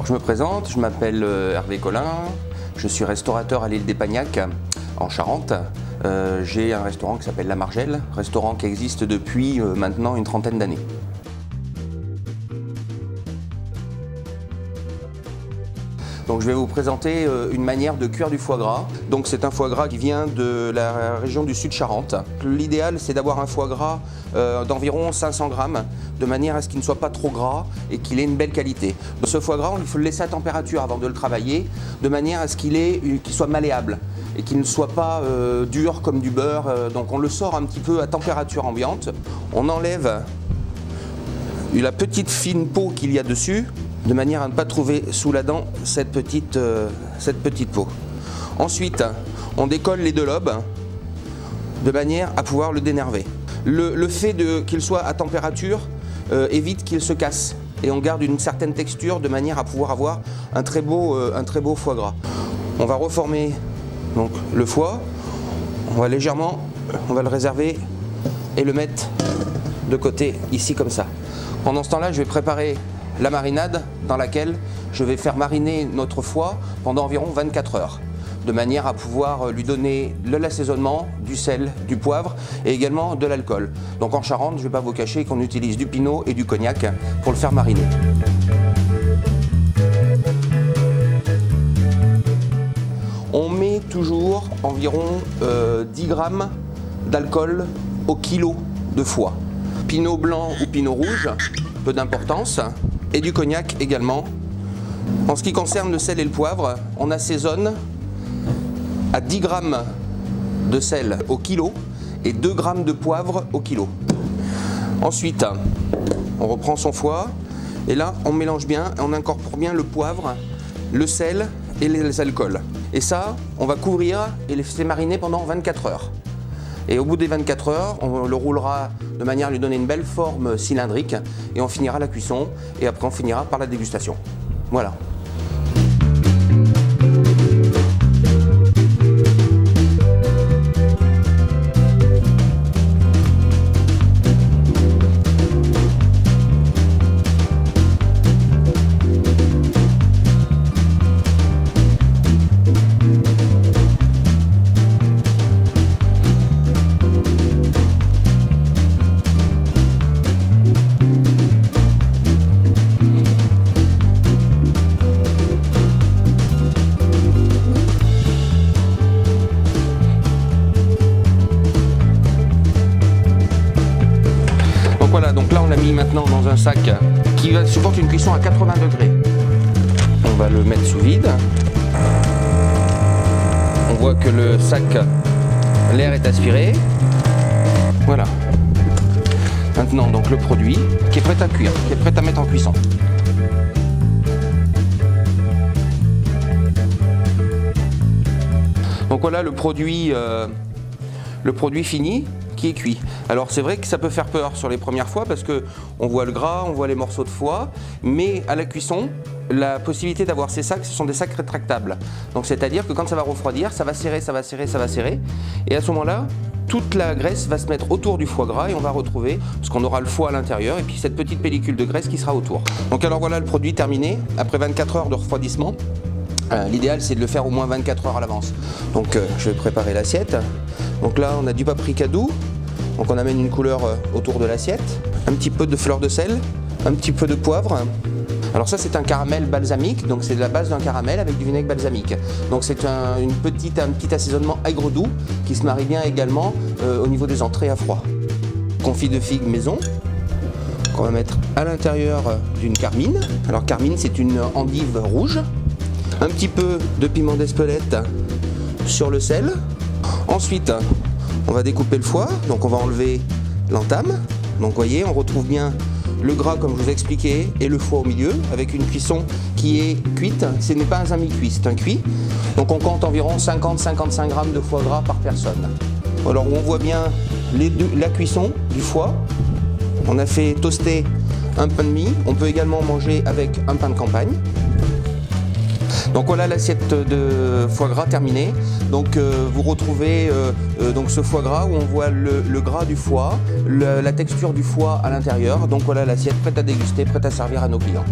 Je me présente, je m'appelle Hervé Collin, je suis restaurateur à l'île d'Epagnac en Charente. J'ai un restaurant qui s'appelle La Margelle, restaurant qui existe depuis maintenant une trentaine d'années. Donc je vais vous présenter une manière de cuire du foie gras. Donc c'est un foie gras qui vient de la région du sud Charente. L'idéal c'est d'avoir un foie gras d'environ 500 grammes de manière à ce qu'il ne soit pas trop gras et qu'il ait une belle qualité. Donc, ce foie gras, il faut le laisser à température avant de le travailler de manière à ce qu'il soit malléable et qu'il ne soit pas dur comme du beurre. Donc on le sort un petit peu à température ambiante. On enlève la petite fine peau qu'il y a dessus, de manière à ne pas trouver sous la dent cette petite peau. Ensuite, on décolle les deux lobes de manière à pouvoir le dénerver. Le fait qu'il soit à température évite qu'il se casse et on garde une certaine texture de manière à pouvoir avoir un très beau foie gras. On va reformer donc, le foie, on va le réserver et le mettre de côté ici comme ça. Pendant ce temps-là, je vais préparer la marinade dans laquelle je vais faire mariner notre foie pendant environ 24 heures, de manière à pouvoir lui donner de l'assaisonnement, du sel, du poivre et également de l'alcool. Donc en Charente, je ne vais pas vous cacher qu'on utilise du pinot et du cognac pour le faire mariner. On met toujours environ 10 grammes d'alcool au kilo de foie. Pinot blanc ou pinot rouge, peu d'importance. Et du cognac également. En ce qui concerne le sel et le poivre, on assaisonne à 10 grammes de sel au kilo et 2 grammes de poivre au kilo. Ensuite, on reprend son foie et là, on mélange bien, on incorpore bien le poivre, le sel et les alcools. Et ça, on va couvrir et laisser mariner pendant 24 heures. Et au bout des 24 heures, on le roulera de manière à lui donner une belle forme cylindrique et on finira la cuisson et après on finira par la dégustation. Voilà. Voilà, donc là on l'a mis maintenant dans un sac qui supporte une cuisson à 80 degrés. On va le mettre sous vide. On voit que le sac, l'air est aspiré. Voilà. Maintenant donc le produit qui est prêt à cuire, qui est prêt à mettre en cuisson. Donc voilà le produit fini qui est cuit. Alors c'est vrai que ça peut faire peur sur les premières fois parce que on voit le gras, on voit les morceaux de foie, mais à la cuisson, la possibilité d'avoir ces sacs, ce sont des sacs rétractables. Donc c'est-à-dire que quand ça va refroidir, ça va serrer, ça va serrer, ça va serrer, et à ce moment-là, toute la graisse va se mettre autour du foie gras et on va retrouver, parce qu'on aura le foie à l'intérieur et puis cette petite pellicule de graisse qui sera autour. Donc alors voilà le produit terminé, après 24 heures de refroidissement. L'idéal c'est de le faire au moins 24 heures à l'avance. Donc je vais préparer l'assiette. Donc là on a du paprika doux, donc on amène une couleur autour de l'assiette, un petit peu de fleur de sel, un petit peu de poivre. Alors ça c'est un caramel balsamique, donc c'est de la base d'un caramel avec du vinaigre balsamique. Donc c'est un petit assaisonnement aigre doux qui se marie bien également au niveau des entrées à froid. Confit de figues maison, qu'on va mettre à l'intérieur d'une carmine. Alors carmine c'est une endive rouge. Un petit peu de piment d'Espelette sur le sel. Ensuite, on va découper le foie, donc on va enlever l'entame. Donc vous voyez, on retrouve bien le gras comme je vous ai expliqué et le foie au milieu avec une cuisson qui est cuite. Ce n'est pas un mi-cuit, c'est un cuit. Donc on compte environ 50-55 grammes de foie gras par personne. Alors on voit bien la cuisson du foie. On a fait toaster un pain de mie. On peut également manger avec un pain de campagne. Donc voilà l'assiette de foie gras terminée. Donc vous retrouvez donc ce foie gras où on voit le gras du foie, la texture du foie à l'intérieur. Donc voilà l'assiette prête à déguster, prête à servir à nos clients.